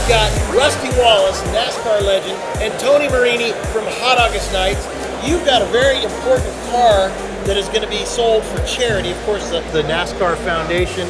I've got Rusty Wallace, NASCAR legend, and Tony Marini from Hot August Nights. You've got a very important car that is going to be sold for charity, of course, the NASCAR Foundation.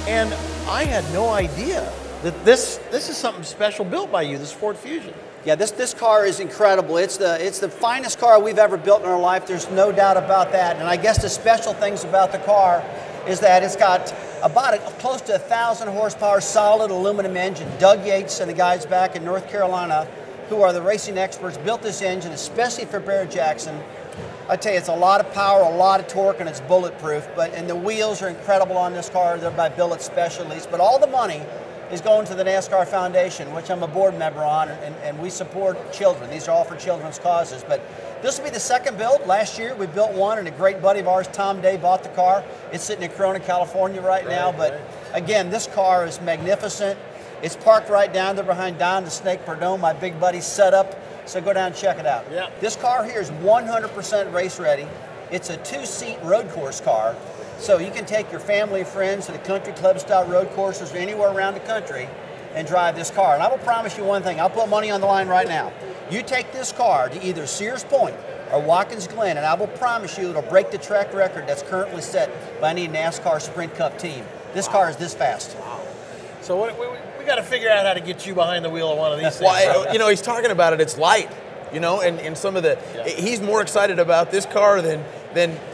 And I had no idea that this is something special built by you, this Ford Fusion. Yeah, this car is incredible. It's the finest car we've ever built in our life. There's no doubt about that. And I guess the special things about the car is that it's got about close to 1,000 horsepower solid aluminum engine. Doug Yates and the guys back in North Carolina, who are the racing experts, built this engine especially for Barrett-Jackson. I tell you, it's a lot of power, a lot of torque, and it's bulletproof. And the wheels are incredible on this car. They're by billet specialties. But all the money is going to the NASCAR Foundation, which I'm a board member on, and we support children. These are all for children's causes. But this will be the second build. Last year we built one, and a great buddy of ours, Tom Day, bought the car. It's sitting in Corona, California right now. But again, this car is magnificent. It's parked right down there behind Don the Snake Perdome, my big buddy's setup. So go down and check it out. Yeah. This car here is 100% race ready. It's a 2-seat road course car. So you can take your family and friends to the country club style road courses or anywhere around the country and drive this car. And I will promise you one thing, I'll put money on the line right now. You take this car to either Sears Point or Watkins Glen, and I will promise you it'll break the track record that's currently set by any NASCAR Sprint Cup team. This car is this fast. Wow. So we got to figure out how to get you behind the wheel of one of these things. Well, you know, he's talking about it, it's light, you know, and some of the, he's more excited about this car than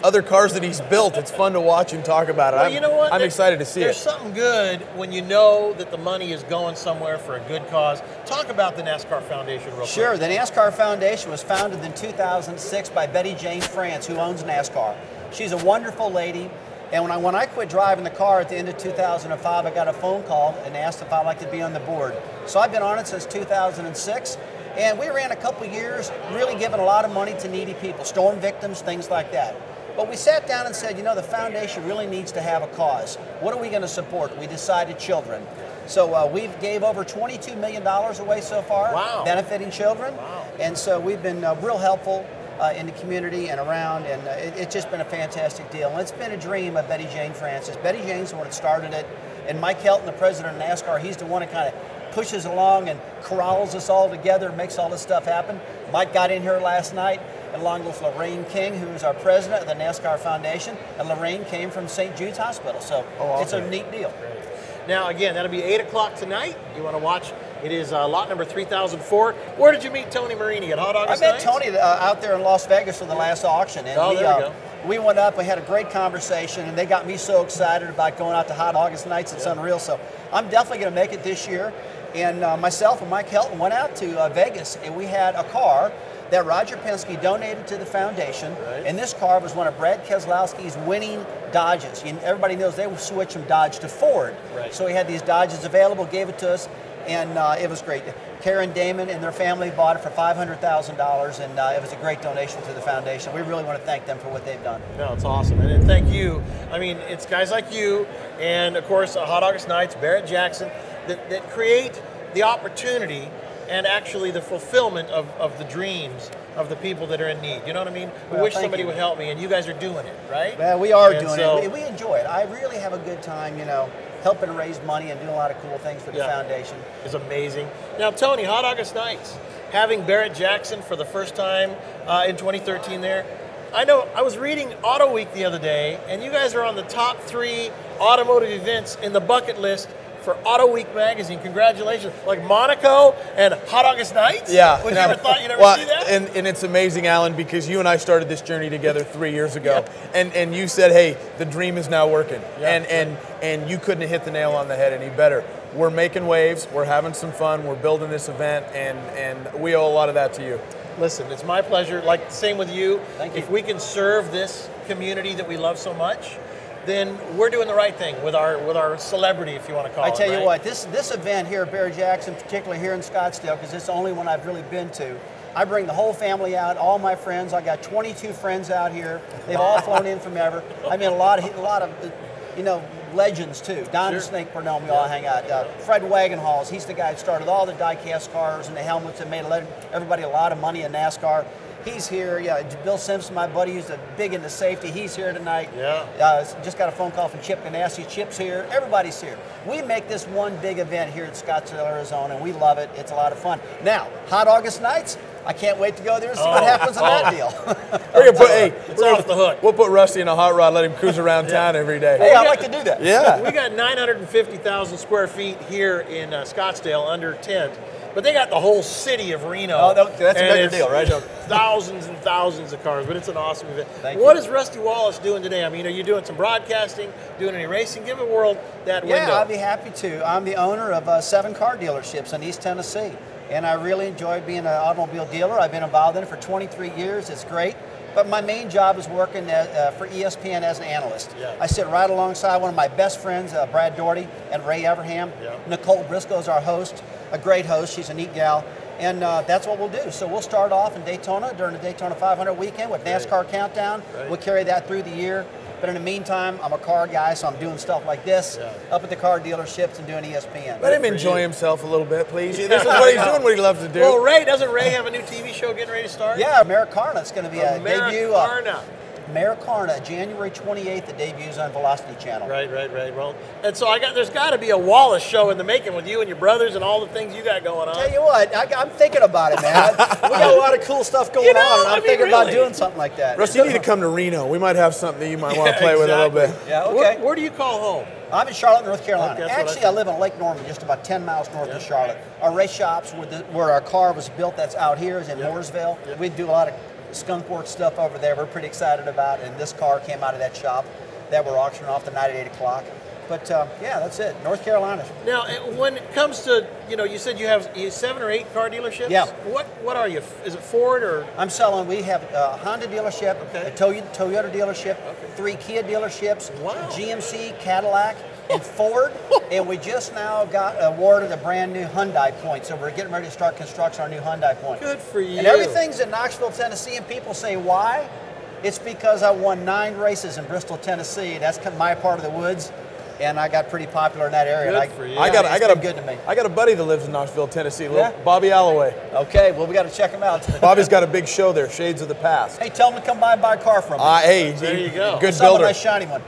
other cars that he's built. It's fun to watch him talk about it. Well, you know what? I'm excited to see There's it. something good when you know that the money is going somewhere for a good cause. Talk about the NASCAR Foundation real quick. Sure. The NASCAR Foundation was founded in 2006 by Betty Jane France, who owns NASCAR. She's a wonderful lady. And when I quit driving the car at the end of 2005, I got a phone call and asked if I'd like to be on the board. So I've been on it since 2006. And we ran a couple years really giving a lot of money to needy people, storm victims, things like that. But we sat down and said, you know, the foundation really needs to have a cause. What are we going to support? We decided children. So we've gave over $22 million away so far, benefiting children. Wow. And so we've been real helpful in the community and around, and it's just been a fantastic deal. And it's been a dream of Betty Jane Francis. Betty Jane's the one that started it, and Mike Helton, the president of NASCAR, he's the one that kind of pushes along and corrals us all together, makes all this stuff happen. Mike got in here last night along with Lorraine King, who is our president of the NASCAR Foundation, and Lorraine came from St. Jude's Hospital, so it's a neat deal. Great. Now, again, that'll be 8 o'clock tonight. You want to watch? It is lot number 3004. Where did you meet Tony Marini, at Hot August Nights? I met Tony out there in Las Vegas for the last auction, and there we go. We went up, we had a great conversation, and they got me so excited about going out to Hot August Nights. It's unreal, so I'm definitely going to make it this year. And myself and Mike Helton went out to Vegas, and we had a car that Roger Penske donated to the foundation, and this car was one of Brad Keselowski's winning Dodges. And everybody knows they switched from Dodge to Ford. So he had these Dodges available, gave it to us, and it was great. Karen Damon and their family bought it for $500,000, and it was a great donation to the foundation. We really want to thank them for what they've done. No, it's awesome, and thank you. I mean, it's guys like you, and of course, Hot August Nights, Barrett-Jackson, that create the opportunity and actually the fulfillment of the dreams of the people that are in need. You know what I mean? I wish somebody would help me, and you guys are doing it, right? Well, we are doing it. We enjoy it. I really have a good time, you know, helping raise money and doing a lot of cool things for the foundation. It's amazing. Now, Tony, Hot August Nights, having Barrett-Jackson for the first time in 2013 there, I know I was reading Auto Week the other day, and you guys are on the top 3 automotive events in the bucket list for Auto Week magazine. Congratulations. Like Monaco and Hot August Nights? Yeah. Would you ever thought you'd ever see that? And it's amazing, Alan, because you and I started this journey together 3 years ago. And you said, hey, the dream is now working. And you couldn't have hit the nail on the head any better. We're making waves, we're having some fun, we're building this event, and we owe a lot of that to you. Listen, it's my pleasure. Like, same with you. Thank you. If we can serve this community that we love so much, then we're doing the right thing with our celebrity, if you want to call it. I tell you what, this event here at Barrett-Jackson, particularly here in Scottsdale, because it's the only one I've really been to, I bring the whole family out, all my friends. I got 22 friends out here. They've all flown in from ever. I mean, a lot of you know, legends too. Don the Snake Perdome, we all hang out. Fred Wagenhals, he's the guy that started all the die-cast cars and the helmets that made everybody a lot of money in NASCAR. He's here. Yeah, Bill Simpson, my buddy, who's big into safety. He's here tonight. Yeah. Just got a phone call from Chip Ganassi. Chip's here. Everybody's here. We make this one big event here in Scottsdale, Arizona, and we love it. It's a lot of fun. Now, Hot August Nights. I can't wait to go there and see what happens in that deal. It's off the hook. We'll put Rusty in a hot rod, let him cruise around town every day. Hey, I'd like to do that. Yeah. We got 950,000 square feet here in Scottsdale under tent, but they got the whole city of Reno. Oh, that's a bigger deal, right? Thousands and thousands of cars, but it's an awesome event. What is Rusty Wallace doing today? I mean, are you doing some broadcasting, doing any racing? Give the world that window. Yeah, I'd be happy to. I'm the owner of 7 car dealerships in East Tennessee, and I really enjoy being an automobile dealer. I've been involved in it for 23 years. It's great. But my main job is working for ESPN as an analyst. Yeah. I sit right alongside one of my best friends, Brad Doherty and Ray Everham. Yeah. Nicole Briscoe is our host, a great host. She's a neat gal. And that's what we'll do. So we'll start off in Daytona during the Daytona 500 weekend with NASCAR Countdown. Right. We'll carry that through the year. But in the meantime, I'm a car guy, so I'm doing stuff like this, up at the car dealerships and doing ESPN. Let him enjoy himself a little bit, please. This is what he's doing, what he loves to do. Well, doesn't Ray have a new TV show getting ready to start? Yeah, Americana. It's going to be a debut. Americana. Americana, January 28th, it debuts on Velocity Channel. Right. Well, and so there's got to be a Wallace show in the making with you and your brothers and all the things you got going on. Tell you what, I'm thinking about it, man. We got a lot of cool stuff going on, and I'm thinking about doing something like that. Rusty, you need to come to Reno. We might have something that you might want to play with a little bit. Yeah, okay. Where do you call home? I'm in Charlotte, North Carolina. Okay, Actually, I live in Lake Norman, just about 10 miles north of Charlotte. Our race shops, where our car was built, that's out here, is in Mooresville. We do a lot of skunk work stuff over there. We're pretty excited about it, and this car came out of that shop that we're auctioning off tonight at 8 o'clock. But yeah, that's it. North Carolina. Now, when it comes to, you said you have 7 or 8 car dealerships? Yeah. What are you? Is it Ford or? We have a Honda dealership, a Toyota dealership, 3 Kia dealerships, GMC, Cadillac, and Ford. And we just now got awarded a brand new Hyundai point. So we're getting ready to start construction on our new Hyundai point. Good for you. And everything's in Knoxville, Tennessee, and people say, why? It's because I won 9 races in Bristol, Tennessee. That's my part of the woods. And I got pretty popular in that area. Good for you. It's been good to me. I got a buddy that lives in Knoxville, Tennessee, Bobby Alloway. Okay, well, we got to check him out. Bobby's got a big show there, Shades of the Past. Hey, tell him to come by and buy a car from me. Hey, there you go. Good Some builder. a nice shiny one.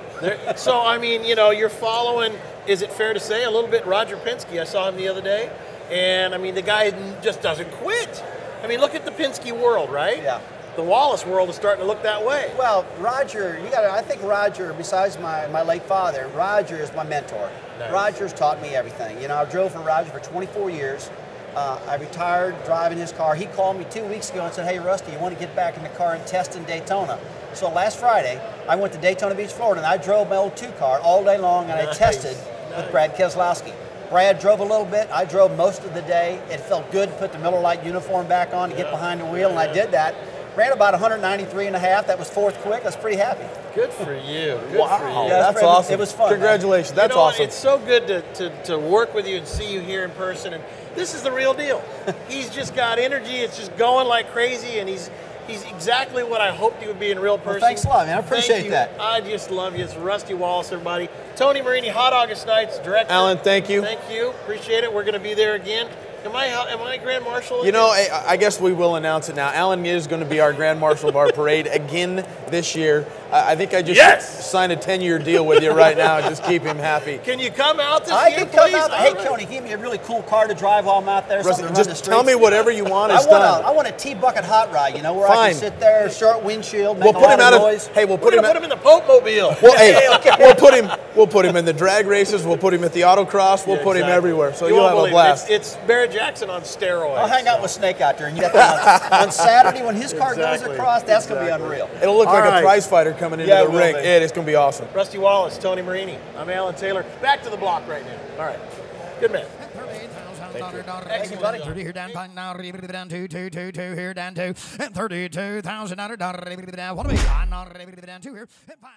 So, I mean, you're following, is it fair to say, a little bit Roger Penske? I saw him the other day, and, I mean, the guy just doesn't quit. I mean, look at the Penske world, right? Yeah. The Wallace world is starting to look that way. Well, Roger, I think Roger, besides my late father, Roger is my mentor. Nice. Roger's taught me everything. I drove for Roger for 24 years. I retired driving his car. He called me 2 weeks ago and said, hey, Rusty, you want to get back in the car and test in Daytona? So last Friday, I went to Daytona Beach, Florida, and I drove my old 2 car all day long, and I tested with Brad Keselowski. Brad drove a little bit. I drove most of the day. It felt good to put the Miller Lite uniform back on to get behind the wheel, and I did that. Ran about 193 and a half. That was 4th quick. I was pretty happy. Good for you. Good Wow. for you. That's awesome. It was fun. Congratulations. Man. That's awesome. It's so good to work with you and see you here in person. And this is the real deal. He's just got energy. It's just going like crazy, and he's exactly what I hoped he would be in real person. Well, thanks a lot, man. I appreciate that. I just love you. It's Rusty Wallace, everybody. Tony Marini, Hot August Nights, director. Alan, thank you. Thank you. Appreciate it. We're going to be there again. Am I Grand Marshal again? I guess we will announce it now. Alan is going to be our Grand Marshal of our parade again this year. I think I just signed a 10-year deal with you right now. Just keep him happy. Can you come out this I year, can come please? out. Hey, Tony, give me a really cool car to drive while I'm out there. Rusty, something to run the just streets. tell me whatever you want. It's I done. want a T-bucket hot rod, where Fine. I can sit there, short windshield, make We'll a put lot him of out noise. of. Hey, we'll We're put him. going to put him in the Pope Mobile. Well, hey, we'll put him in the drag races. We'll put him at the autocross. We'll put him everywhere. So you'll have a blast. It's Barrett-Jackson on steroids. I'll hang out with Snake out there and get that on Saturday when his car goes across. That's going to be unreal. It'll look like a prize fighter coming into the ring. It's going to be awesome. Rusty Wallace, Tony Marini. I'm Alan Taylor. Back to the block right now. All right. Good man. Thank you, buddy. 30 here down, now down 2 here down 2, and $32,000 down. What do we got? Down 2 here, and 5